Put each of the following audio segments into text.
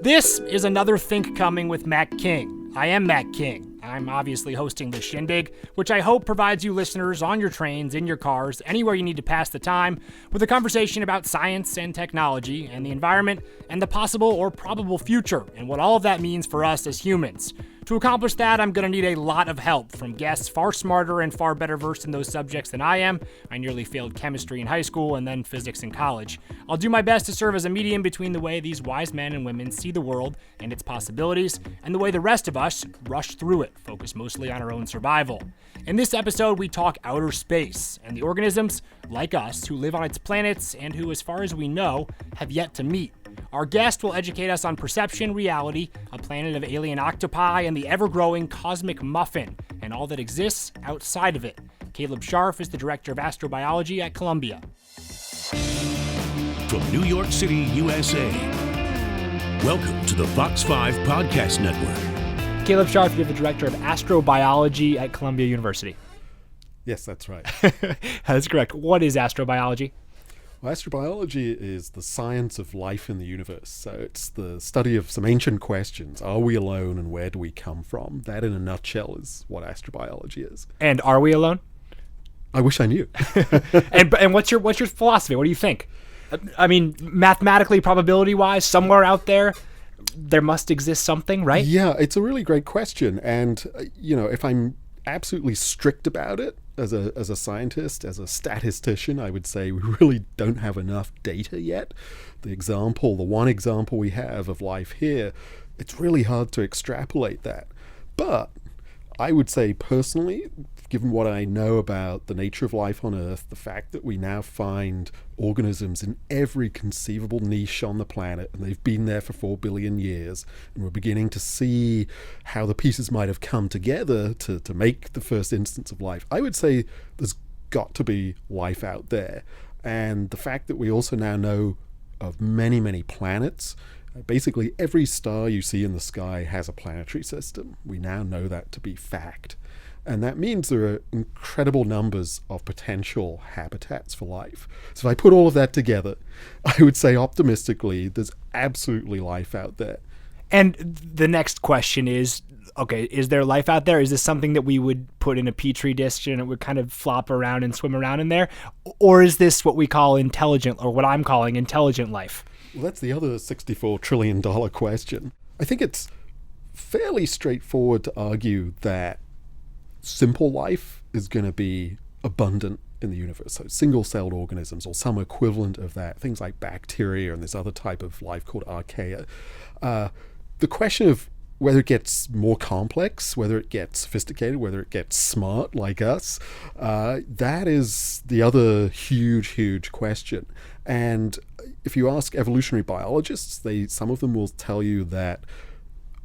This is another Think Coming with Matt King. I am Matt King. I'm obviously hosting the Shindig, which I hope provides you listeners on your trains, in your cars, anywhere you need to pass the time, with a conversation about science and technology and the environment and the possible or probable future and what all of that means for us as humans. To accomplish that, I'm going to need a lot of help from guests far smarter and far better versed in those subjects than I am. I nearly failed chemistry in high school and then physics in college. I'll do my best to serve as a medium between the way these wise men and women see the world and its possibilities, and the way the rest of us rush through it, focused mostly on our own survival. In this episode, we talk outer space and the organisms, like us, who live on its planets and who, as far as we know, have yet to meet. Our guest will educate us on perception, reality, a planet of alien octopi, and the ever-growing cosmic Muffin, and all that exists outside of it. Caleb Scharf is the director of Astrobiology at Columbia. From New York City, USA, welcome to the Fox 5 Podcast Network. Caleb Scharf, you're the director of Astrobiology at Columbia University. Yes, that's right. That's correct. What is astrobiology? Well, astrobiology is the science of life in the universe. So it's the study of some ancient questions. Are we alone and where do we come from? That in a nutshell is what astrobiology is. And are we alone? I wish I knew. And what's your philosophy? What do you think? I mean, mathematically, probability-wise, somewhere out there must exist something, right? Yeah, it's a really great question. And, if I'm absolutely strict about it, as a scientist, as a statistician, I would say we really don't have enough data yet. The one example we have of life here, it's really hard to extrapolate that. But I would say personally, given what I know about the nature of life on Earth, the fact that we now find organisms in every conceivable niche on the planet, and they've been there for 4 billion years, and we're beginning to see how the pieces might have come together to make the first instance of life, I would say there's got to be life out there. And the fact that we also now know of many, many planets, basically every star you see in the sky has a planetary system. We now know that to be fact. And that means there are incredible numbers of potential habitats for life. So if I put all of that together, I would say optimistically, there's absolutely life out there. And the next question is, okay, is there life out there? Is this something that we would put in a petri dish and it would kind of flop around and swim around in there? Or is this what we call intelligent, or what I'm calling intelligent life? Well, that's the other $64 trillion question. I think it's fairly straightforward to argue that simple life is going to be abundant in the universe. So single-celled organisms or some equivalent of that, things like bacteria and this other type of life called archaea. The question of whether it gets more complex, whether it gets sophisticated, whether it gets smart like us, that is the other huge question. And if you ask evolutionary biologists, some of them will tell you that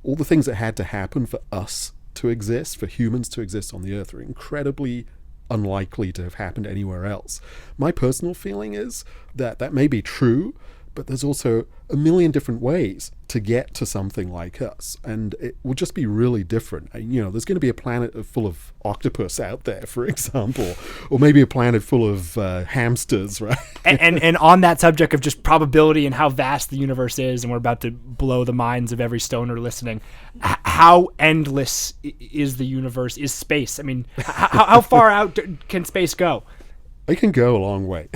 all the things that had to happen for us to exist, for humans to exist on the Earth, are incredibly unlikely to have happened anywhere else. My personal feeling is that may be true, but there's also a million different ways to get to something like us, and it will just be really different. There's going to be a planet full of octopus out there, for example, or maybe a planet full of hamsters, right? and on that subject of just probability and how vast the universe is, and we're about to blow the minds of every stoner listening, how endless is the universe, is space? I mean, how far out can space go? It can go a long way.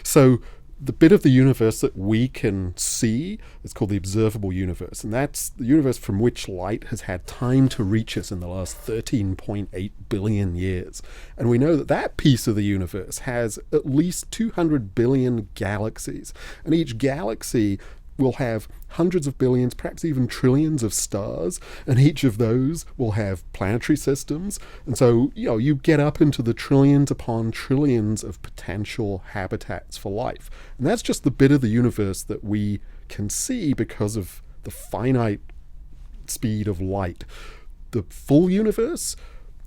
So the bit of the universe that we can see is called the observable universe, and that's the universe from which light has had time to reach us in the last 13.8 billion years. And we know that piece of the universe has at least 200 billion galaxies, and each galaxy will have hundreds of billions, perhaps even trillions of stars, and each of those will have planetary systems. And so, you get up into the trillions upon trillions of potential habitats for life. And that's just the bit of the universe that we can see because of the finite speed of light. The full universe,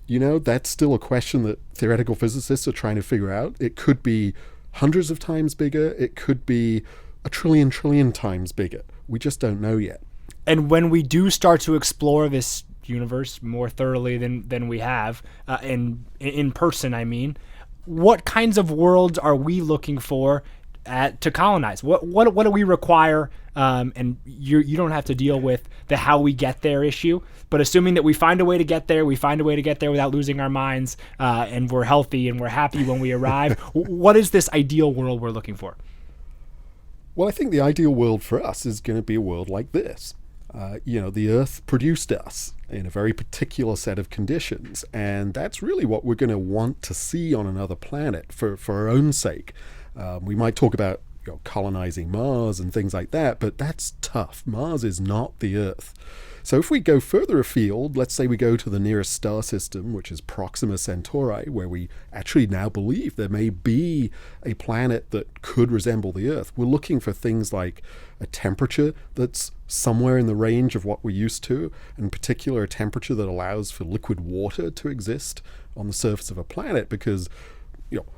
that's still a question that theoretical physicists are trying to figure out. It could be hundreds of times bigger. It could be a trillion times bigger. We just don't know yet. And when we do start to explore this universe more thoroughly than we have, in person, I mean, what kinds of worlds are we looking for to colonize? What do we require? And you don't have to deal with the how we get there issue, but assuming that we find a way to get there, without losing our minds, and we're healthy and we're happy when we arrive. What is this ideal world we're looking for? Well, I think the ideal world for us is going to be a world like this. The Earth produced us in a very particular set of conditions, and that's really what we're going to want to see on another planet for our own sake. We might talk about colonizing Mars and things like that, but that's tough. Mars is not the Earth. So if we go further afield, let's say we go to the nearest star system, which is Proxima Centauri, where we actually now believe there may be a planet that could resemble the Earth. We're looking for things like a temperature that's somewhere in the range of what we're used to, in particular a temperature that allows for liquid water to exist on the surface of a planet, because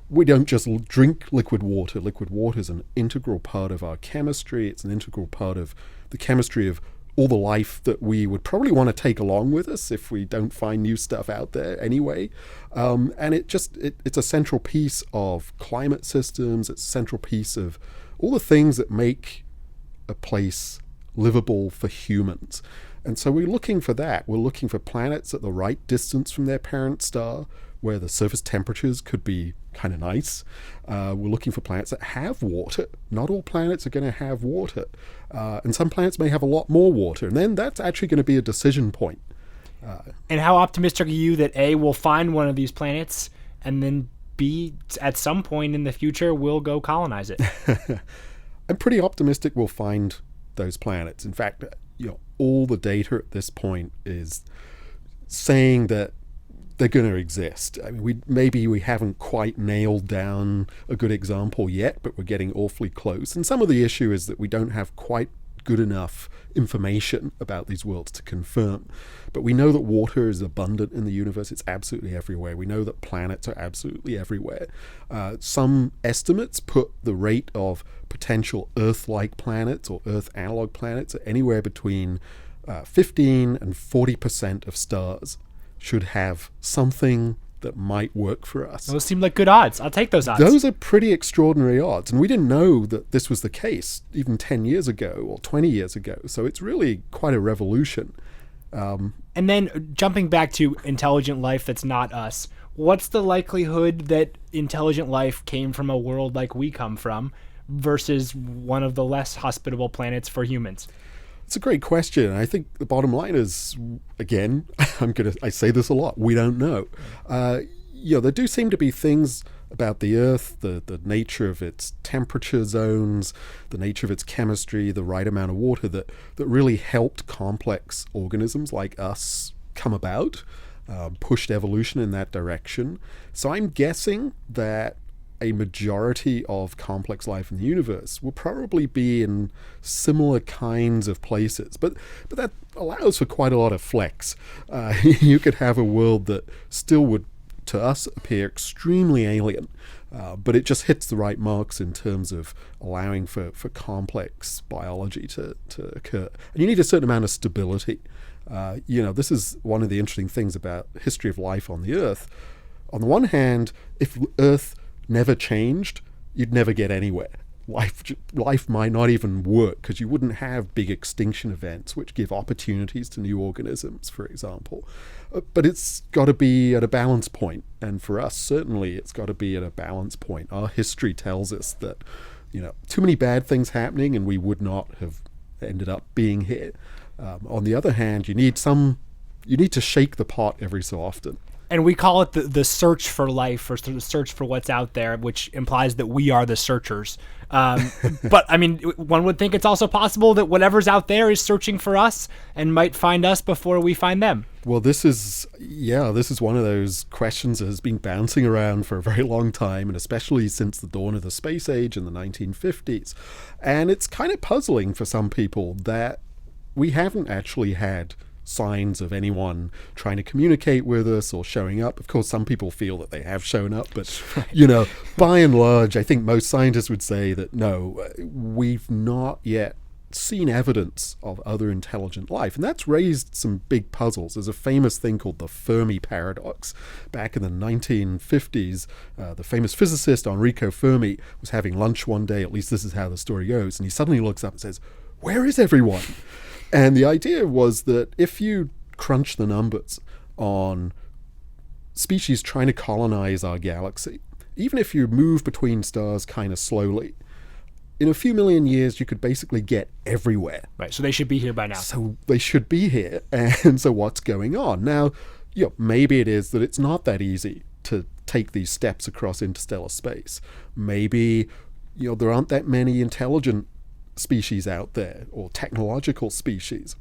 we don't just drink liquid water. Liquid water is an integral part of our chemistry. It's an integral part of the chemistry of all the life that we would probably want to take along with us if we don't find new stuff out there anyway. And it's a central piece of climate systems. It's a central piece of all the things that make a place livable for humans. And so we're looking for that. We're looking for planets at the right distance from their parent star, where the surface temperatures could be kind of nice. We're looking for planets that have water. Not all planets are going to have water. And some planets may have a lot more water. And then that's actually going to be a decision point. And how optimistic are you that A, we'll find one of these planets, and then B, at some point in the future, we'll go colonize it? I'm pretty optimistic we'll find those planets. In fact, all the data at this point is saying that they're going to exist. I mean, we haven't quite nailed down a good example yet, but we're getting awfully close. And some of the issue is that we don't have quite good enough information about these worlds to confirm. But we know that water is abundant in the universe. It's absolutely everywhere. We know that planets are absolutely everywhere. Some estimates put the rate of potential Earth-like planets or Earth analog planets at anywhere between 15 and 40% of stars should have something that might work for us. Those seem like good odds. I'll take those odds. Those are pretty extraordinary odds. And we didn't know that this was the case even 10 years ago or 20 years ago. So it's really quite a revolution. And then jumping back to intelligent life that's not us, what's the likelihood that intelligent life came from a world like we come from versus one of the less hospitable planets for humans? It's a great question. I think the bottom line is, again, I say this a lot, we don't know. There do seem to be things about the Earth, the nature of its temperature zones, the nature of its chemistry, the right amount of water that really helped complex organisms like us come about, pushed evolution in that direction. So I'm guessing that a majority of complex life in the universe will probably be in similar kinds of places. But that allows for quite a lot of flex. You could have a world that still would, to us, appear extremely alien, but it just hits the right marks in terms of allowing for complex biology to occur. And you need a certain amount of stability. This is one of the interesting things about history of life on the Earth. On the one hand, if Earth never changed, you'd never get anywhere. Life might not even work because you wouldn't have big extinction events which give opportunities to new organisms, for example. But it's got to be at a balance point. And for us, certainly, it's got to be at a balance point. Our history tells us that, too many bad things happening and we would not have ended up being here. On the other hand, you need to shake the pot every so often. And we call it the search for life, or the search for what's out there, which implies that we are the searchers. But I mean, one would think it's also possible that whatever's out there is searching for us and might find us before we find them. Well, this is one of those questions that has been bouncing around for a very long time, and especially since the dawn of the space age in the 1950s. And it's kind of puzzling for some people that we haven't actually had signs of anyone trying to communicate with us or showing up. Of course, some people feel that they have shown up, but by and large, I think most scientists would say that no, we've not yet seen evidence of other intelligent life. And that's raised some big puzzles. There's a famous thing called the Fermi Paradox. Back in the 1950s, the famous physicist Enrico Fermi was having lunch one day, at least this is how the story goes, and he suddenly looks up and says, "Where is everyone?" And the idea was that if you crunch the numbers on species trying to colonize our galaxy, even if you move between stars kind of slowly, in a few million years, you could basically get everywhere. Right, so they should be here by now. So they should be here. And so what's going on? Now, maybe it is that it's not that easy to take these steps across interstellar space. Maybe, there aren't that many intelligent species out there, or technological species.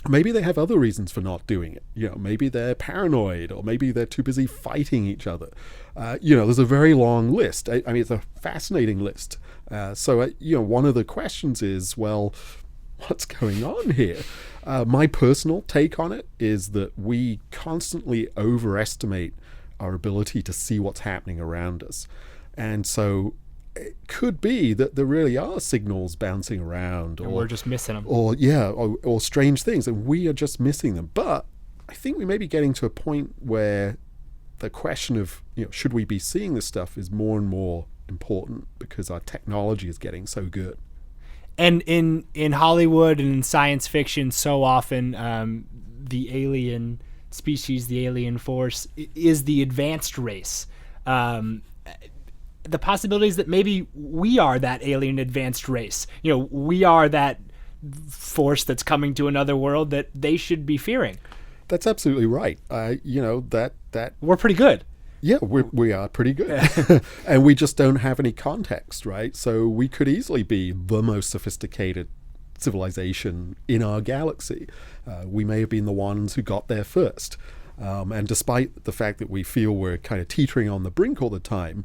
Maybe they have other reasons for not doing it. Maybe they're paranoid, or maybe they're too busy fighting each other. There's a very long list. I mean, it's a fascinating list. So one of the questions is, well, what's going on here? My personal take on it is that we constantly overestimate our ability to see what's happening around us. And so it could be that there really are signals bouncing around, or we're just missing them, or strange things, and we are just missing them. But I think we may be getting to a point where the question of should we be seeing this stuff is more and more important, because our technology is getting so good. And in Hollywood and in science fiction, so often the alien species, the alien force, is the advanced race. The possibilities that maybe we are that alien advanced race. We are that force that's coming to another world that they should be fearing. That's absolutely right. That we're pretty good. Yeah, we are pretty good. And we just don't have any context, right? So we could easily be the most sophisticated civilization in our galaxy. We may have been the ones who got there first. And despite the fact that we feel we're kind of teetering on the brink all the time,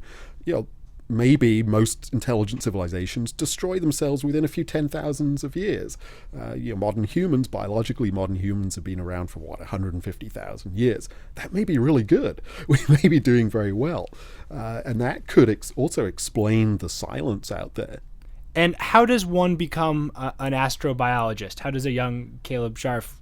maybe most intelligent civilizations destroy themselves within a few 10,000s of years. Biologically modern humans have been around for 150,000 years. That may be really good. We may be doing very well. And that could also explain the silence out there. And how does one become an astrobiologist? How does a young Caleb Scharf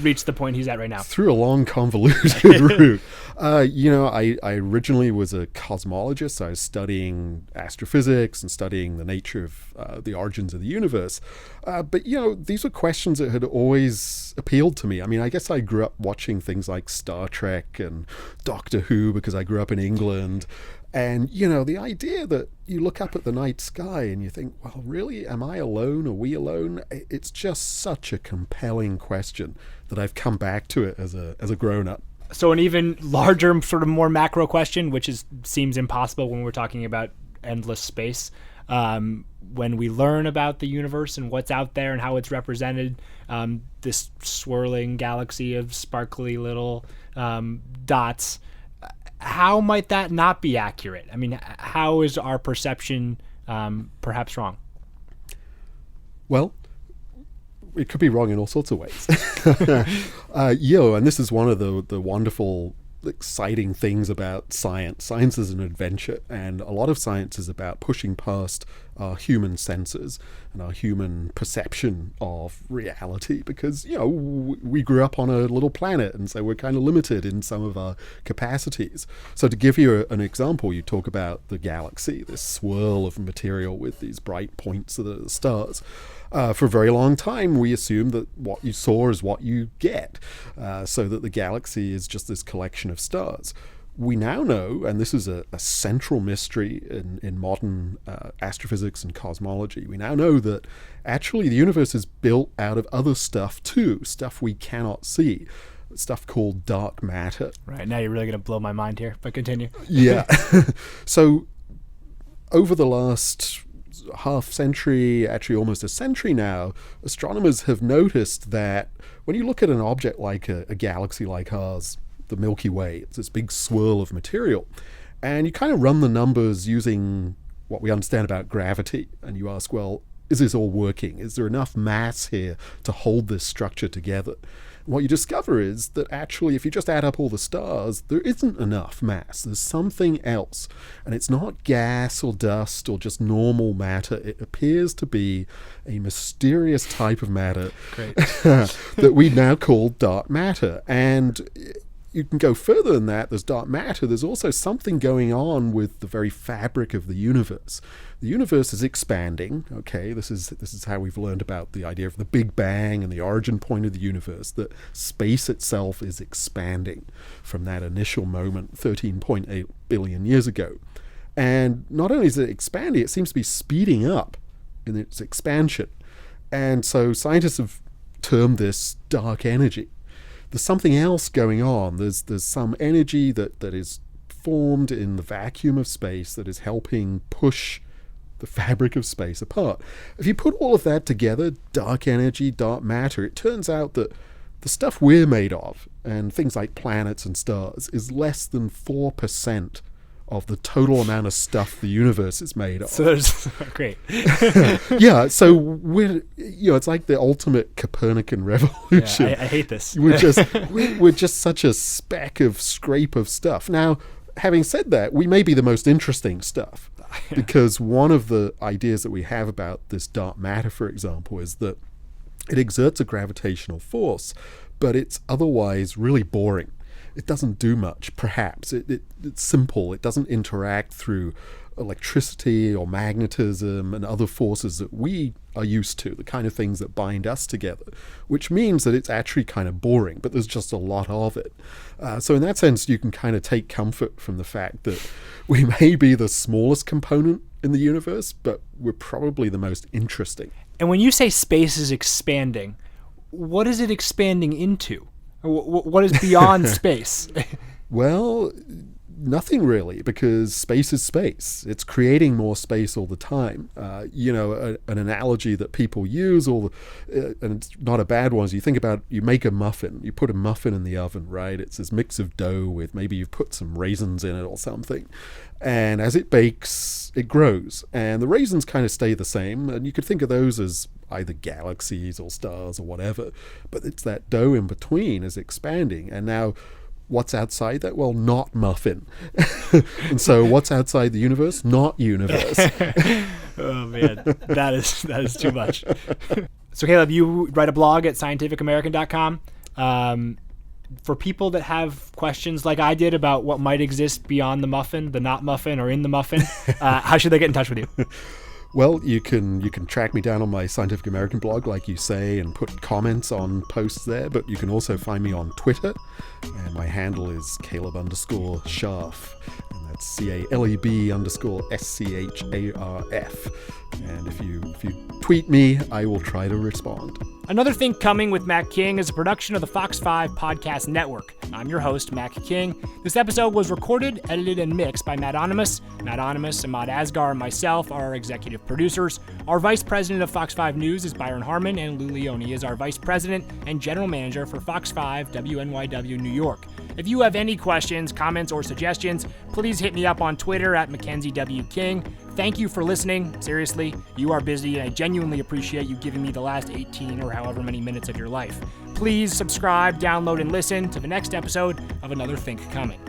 reach the point he's at right now? Through a long, convoluted route. I originally was a cosmologist. I was studying astrophysics and studying the nature of the origins of the universe. But these were questions that had always appealed to me. I mean, I guess I grew up watching things like Star Trek and Doctor Who because I grew up in England. And, the idea that you look up at the night sky and you think, well, really, am I alone? Are we alone? It's just such a compelling question that I've come back to it as a grown-up. So an even larger, sort of more macro question, which seems impossible when we're talking about endless space. When we learn about the universe and what's out there and how it's represented, this swirling galaxy of sparkly little dots, how might that not be accurate? I mean, how is our perception perhaps wrong? Well, it could be wrong in all sorts of ways. And this is one of the wonderful, exciting things about science. Science is an adventure, and a lot of science is about pushing past our human senses and our human perception of reality, because we grew up on a little planet, and so we're kind of limited in some of our capacities. So to give you an example, you talk about the galaxy, this swirl of material with these bright points of the stars. For a very long time, we assumed that what you saw is what you get, so that the galaxy is just this collection of stars. We now know, and this is a central mystery in modern astrophysics and cosmology, we now know that actually the universe is built out of other stuff too, stuff we cannot see, stuff called dark matter. Right, now you're really going to blow my mind here, but continue. Yeah. So over the last half century, actually almost a century now, astronomers have noticed that when you look at an object like a galaxy like ours, the Milky Way, it's this big swirl of material, and you kind of run the numbers using what we understand about gravity, and you ask, well, is this all working? Is there enough mass here to hold this structure together? What you discover is that actually, if you just add up all the stars, there isn't enough mass. There's something else. And it's not gas or dust or just normal matter. It appears to be a mysterious type of matter that we now call dark matter. And you can go further than that. There's dark matter. There's also something going on with the very fabric of the universe. The universe is expanding. Okay, this is how we've learned about the idea of the Big Bang and the origin point of the universe, that space itself is expanding from that initial moment 13.8 billion years ago. And not only is it expanding, it seems to be speeding up in its expansion. And so scientists have termed this dark energy. There's something else going on. There's some energy that is formed in the vacuum of space that is helping push the fabric of space apart. If you put all of that together, dark energy, dark matter, it turns out that the stuff we're made of, and things like planets and stars, is less than 4% of the total amount of stuff the universe is made of. So there's great. Yeah, so we're, it's like the ultimate Copernican revolution. Yeah, I hate this. We're just such a speck of scrape of stuff. Now, having said that, we may be the most interesting stuff, because one of the ideas that we have about this dark matter, for example, is that it exerts a gravitational force, but it's otherwise really boring. It doesn't do much, perhaps. It's simple. It doesn't interact through electricity or magnetism and other forces that we are used to, the kind of things that bind us together, which means that it's actually kind of boring, but there's just a lot of it. So in that sense, you can kind of take comfort from the fact that we may be the smallest component in the universe, but we're probably the most interesting. And when you say space is expanding, what is it expanding into? What is beyond space? Well, nothing really, because space is space. It's creating more space all the time. An analogy that people use, and it's not a bad one, is you think about, you make a muffin. You put a muffin in the oven, right? It's this mix of dough with maybe you've put some raisins in it or something. And as it bakes, it grows. And the raisins kind of stay the same. And you could think of those as either galaxies or stars or whatever. But it's that dough in between is expanding. And now, what's outside that? Well, not muffin. And so what's outside the universe? Not universe. Oh man, that is too much. So Caleb, you write a blog at scientificamerican.com. For people that have questions like I did about what might exist beyond the muffin, the not muffin, or in the muffin, how should they get in touch with you? Well, you can track me down on my Scientific American blog, like you say, and put comments on posts there. But you can also find me on Twitter, and my handle is Caleb_Scharf, and that's CALEB_SCHARF. And if you tweet me, I will try to respond. Another Think Coming with Mac King is a production of the Fox 5 Podcast Network. I'm your host, Mac King. This episode was recorded, edited, and mixed by Matt Onimus. Matt Onimus, Ahmad Asghar, and myself are our executive producers. Our vice president of Fox 5 News is Byron Harmon, and Lou Leone is our vice president and general manager for Fox 5 WNYW New York. If you have any questions, comments, or suggestions, please hit me up on Twitter at Mackenzie W. King. Thank you for listening. Seriously, you are busy, and I genuinely appreciate you giving me the last 18 or however many minutes of your life. Please subscribe, download, and listen to the next episode of Another Think Coming.